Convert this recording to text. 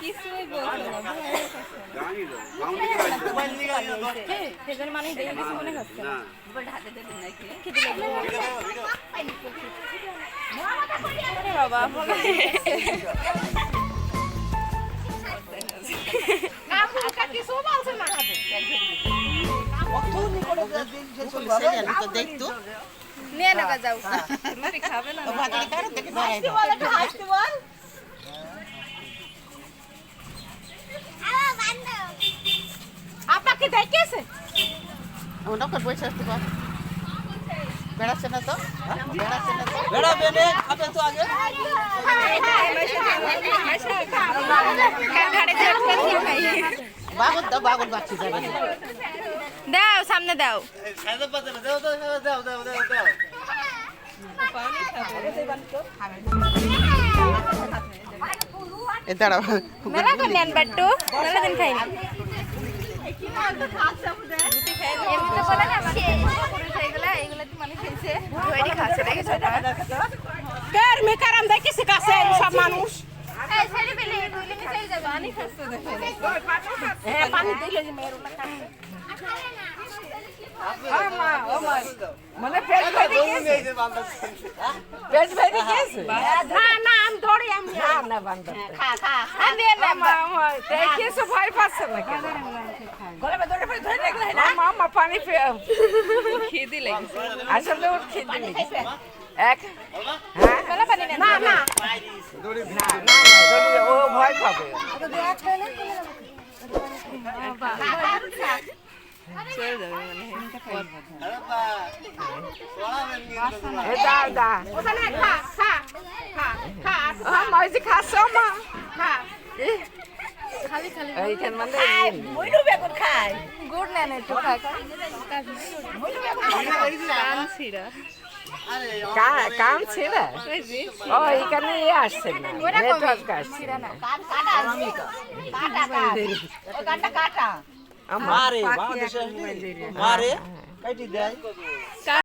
কিছুই বলছে না সেজন্য মানে দেখে কিছু মনে হচ্ছে না বাবা কিছু বলছে না দেখতো নিয়ে নেবা যাও তুমি খাবে না হাসতে বল আপাকে দেখেছে ওটা কর বসে আসতে পার বেড়াচ্ছে না তো বেড়াবে নে খাবে তো আগে বাগল বাচ্চি যাবে দাও সামনে দাও খাইতে পারছে না দাও এ দাঁড়াও মেলা করে নেন বাট্টু মেলা দিন খাইনি এমনি বলে না এইগুলা তো মানুষ খেয়েছে ধৈর্য খাচ্ছে দেখেছো কার মেকারাম দেখেছে কাছে সব মানুষ এই ছেড়ে ফেলে দুইলে মিশে যাবে পানি খাচ্ছে দেখো হ্যাঁ পানি দিলে যে মেরু না খায় মানে পেট ভরে গেছে পেট ভরে গেছে না আমি দৌড়ে আমি না বান্দা খা আমি না মা দেখেছো ভয় পাচ্ছে না কেন গলা ধরে ধরে লাগলে না মামা পানি খিদে লেগেছে আসলে ওর খিদে লেগেছে এক হ্যাঁ মেলা পানি না না না ও ভয় পাবে চলে যাবে এ দা ওখানে খা খা খা খা মাইজি খাসো মা খা খালি খালি এইখান মানে মইনু বেগুন খায় গুড় নেন একটু খা কান ছিড়া কাম ছিল ও এখানে আসছে না নেটওয়ার্ক আসছে না কাটা কাটা মারে বাংলাদেশে মারে কাটি দেয়